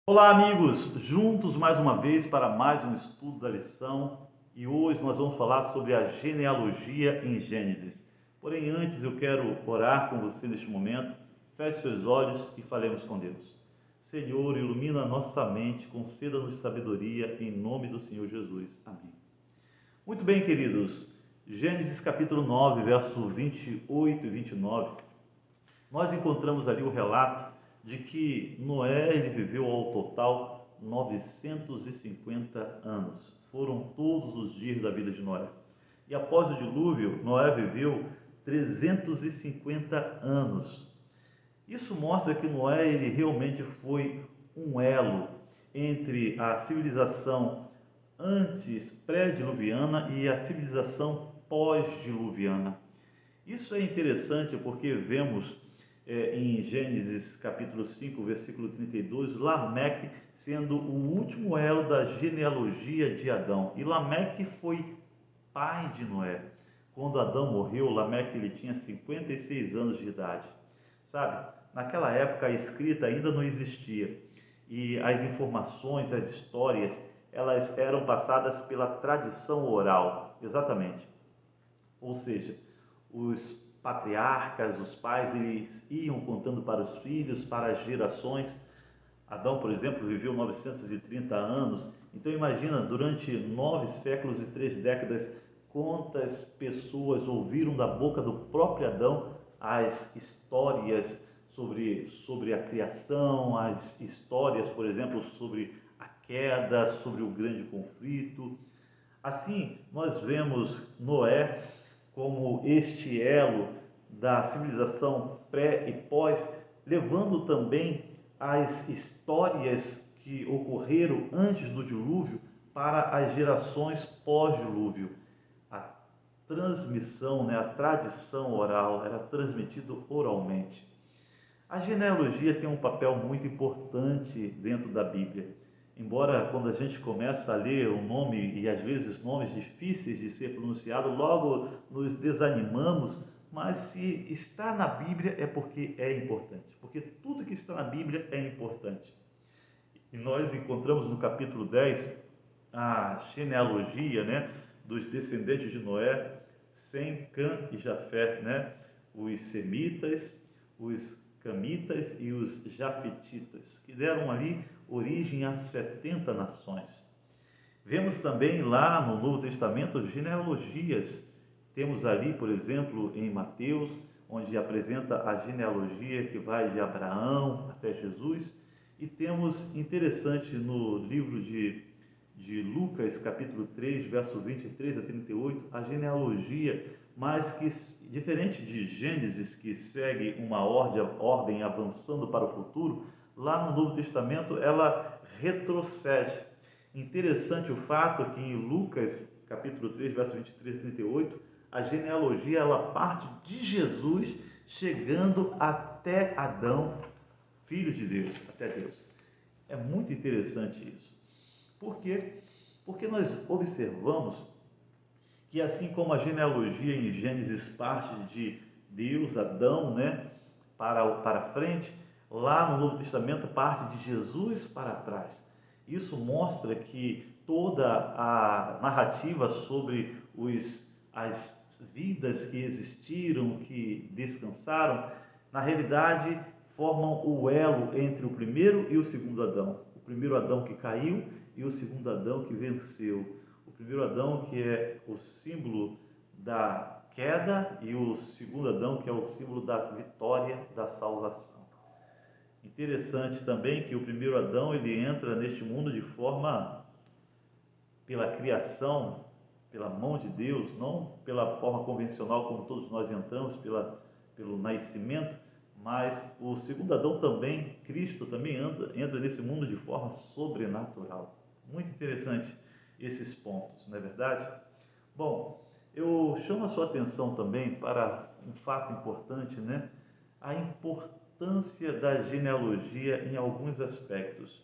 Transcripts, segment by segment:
Olá, amigos! Juntos mais uma vez para mais um estudo da lição e hoje nós vamos falar sobre a genealogia em Gênesis. Porém, antes eu quero orar com você neste momento. Feche seus olhos e falemos com Deus. Senhor, ilumina nossa mente, conceda-nos sabedoria em nome do Senhor Jesus. Amém. Muito bem, queridos. Gênesis capítulo 9, verso 28 e 29. Nós encontramos ali o relato de que Noé ele viveu ao total 950 anos. Foram todos os dias da vida de Noé. E após o dilúvio, Noé viveu 350 anos. Isso mostra que Noé ele realmente foi um elo entre a civilização antes pré-diluviana e a civilização pós-diluviana. Isso é interessante porque vemos em Gênesis capítulo 5, versículo 32, Lameque sendo o último elo da genealogia de Adão. E Lameque foi pai de Noé. Quando Adão morreu, Lameque ele tinha 56 anos de idade. Sabe, naquela época a escrita ainda não existia e as informações, as histórias, elas eram passadas pela tradição oral, exatamente. Ou seja, os patriarcas, os pais, eles iam contando para os filhos, para as gerações. Adão, por exemplo, viveu 930 anos. Então imagina, durante 9 séculos e 3 décadas, quantas pessoas ouviram da boca do próprio Adão as histórias sobre a criação, as histórias, por exemplo, sobre a queda, sobre o grande conflito. Assim, nós vemos Noé como este elo da civilização pré e pós, levando também as histórias que ocorreram antes do dilúvio para as gerações pós-dilúvio. A transmissão, a tradição oral era transmitido oralmente. A genealogia tem um papel muito importante dentro da Bíblia. Embora quando a gente começa a ler o nome, e às vezes nomes difíceis de ser pronunciado, logo nos desanimamos, mas se está na Bíblia é porque é importante, porque tudo que está na Bíblia é importante. E nós encontramos no capítulo 10 a genealogia, dos descendentes de Noé, Sem, Cã e Jafé, os semitas, os camitas e os jafetitas, que deram ali origem a 70 nações. Vemos também lá no Novo Testamento genealogias. Temos ali, por exemplo, em Mateus, onde apresenta a genealogia que vai de Abraão até Jesus. E temos, interessante, no livro de Lucas, capítulo 3, verso 23 a 38, a genealogia, mas que, diferente de Gênesis, que segue uma ordem avançando para o futuro, lá no Novo Testamento ela retrocede. Interessante o fato que em Lucas, capítulo 3, verso 23 a 38, a genealogia ela parte de Jesus, chegando até Adão, filho de Deus, até Deus. É muito interessante isso. Por quê? Porque nós observamos que assim como a genealogia em Gênesis parte de Deus, Adão, para frente, lá no Novo Testamento parte de Jesus para trás. Isso mostra que toda a narrativa sobre as vidas que existiram, que descansaram, na realidade formam o elo entre o primeiro e o segundo Adão. O primeiro Adão que caiu e o segundo Adão que venceu. O primeiro Adão que é o símbolo da queda e o segundo Adão que é o símbolo da vitória, da salvação. Interessante também que o primeiro Adão ele entra neste mundo de forma pela criação, pela mão de Deus, não pela forma convencional como todos nós entramos, pelo nascimento, mas o segundo Adão também, Cristo também entra nesse mundo de forma sobrenatural. Muito interessante esses pontos, não é verdade? Bom, eu chamo a sua atenção também para um fato importante, A importância da genealogia em alguns aspectos.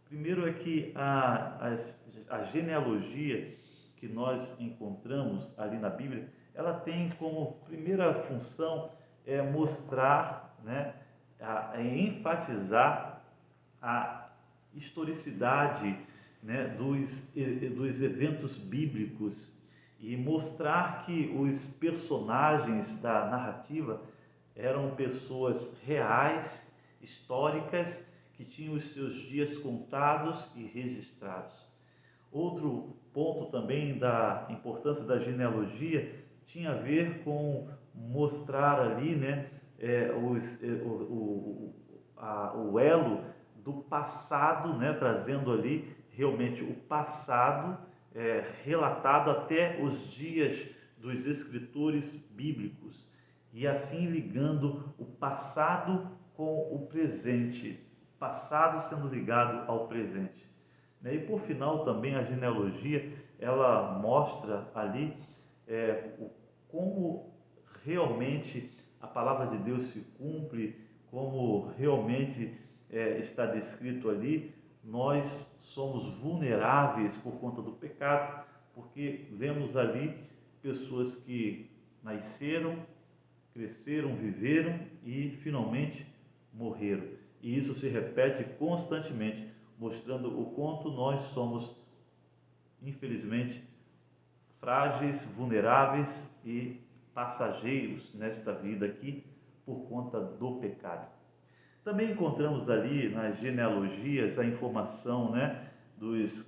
Primeiro é que a genealogia que nós encontramos ali na Bíblia, ela tem como primeira função mostrar, enfatizar a historicidade, né, dos eventos bíblicos e mostrar que os personagens da narrativa eram pessoas reais, históricas, que tinham os seus dias contados e registrados. Outro ponto também da importância da genealogia tinha a ver com mostrar ali, né, o elo do passado, né, trazendo ali realmente o passado relatado até os dias dos escritores bíblicos e assim ligando o passado com o presente, passado sendo ligado ao presente. E por final também a genealogia ela mostra ali como realmente a palavra de Deus se cumpre, como realmente está descrito ali. Nós somos vulneráveis por conta do pecado, porque vemos ali pessoas que nasceram, cresceram, viveram e finalmente morreram. E isso se repete constantemente, mostrando o quanto nós somos, infelizmente, frágeis, vulneráveis e passageiros nesta vida aqui por conta do pecado. Também encontramos ali nas genealogias a informação, né, dos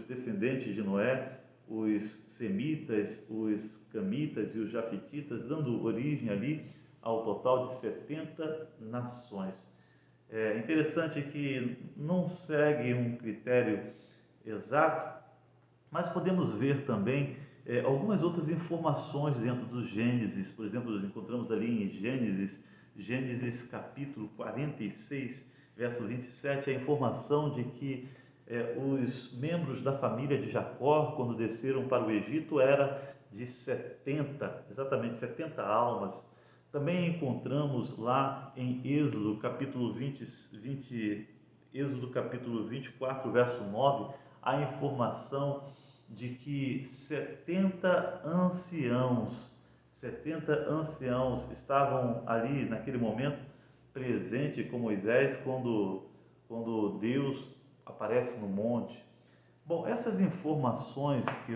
descendentes de Noé, os semitas, os camitas e os jafetitas, dando origem ali ao total de 70 nações. É interessante que não segue um critério exato, mas podemos ver também algumas outras informações dentro do Gênesis. Por exemplo, encontramos ali em Gênesis capítulo 46, verso 27, a informação de que os membros da família de Jacó, quando desceram para o Egito, era de 70, exatamente 70 almas. Também encontramos lá em Êxodo capítulo 24, verso 9, a informação de que 70 anciãos estavam ali naquele momento presente com Moisés quando Deus aparece no monte. Bom, essas informações que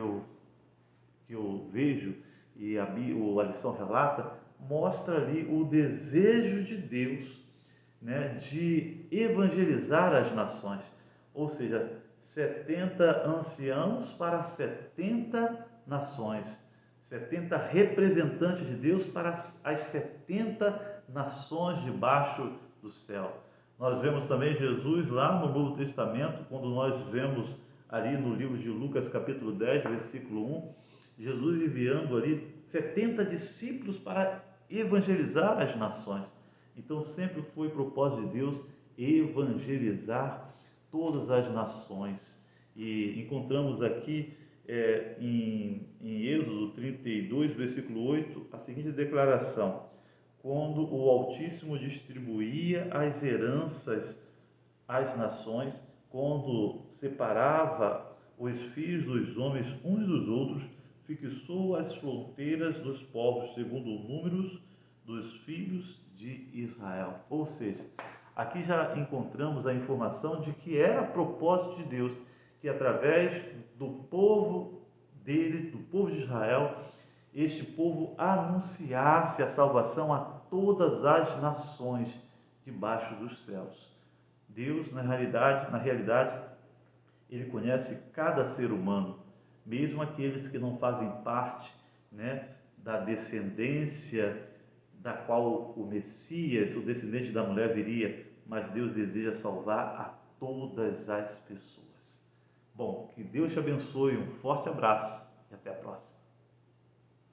eu vejo e a lição relata, mostra ali o desejo de Deus, né, de evangelizar as nações, ou seja, 70 anciãos para 70 nações, 70 representantes de Deus para as 70 nações debaixo do céu. Nós vemos também Jesus lá no Novo Testamento, quando nós vemos ali no livro de Lucas capítulo 10, versículo 1, Jesus enviando ali 70 discípulos para evangelizar as nações. Então sempre foi propósito de Deus evangelizar todas as nações. E encontramos aqui em Êxodo 32, versículo 8, a seguinte declaração: quando o Altíssimo distribuía as heranças às nações, quando separava os filhos dos homens uns dos outros, fixou as fronteiras dos povos segundo o número dos filhos de Israel. Ou seja, aqui já encontramos a informação de que era propósito de Deus que através do povo dele, do povo de Israel, este povo anunciasse a salvação a todas as nações debaixo dos céus. Deus, na realidade, ele conhece cada ser humano, mesmo aqueles que não fazem parte, né, da descendência da qual o Messias, o descendente da mulher, viria, mas Deus deseja salvar a todas as pessoas. Bom, que Deus te abençoe, um forte abraço e até a próxima.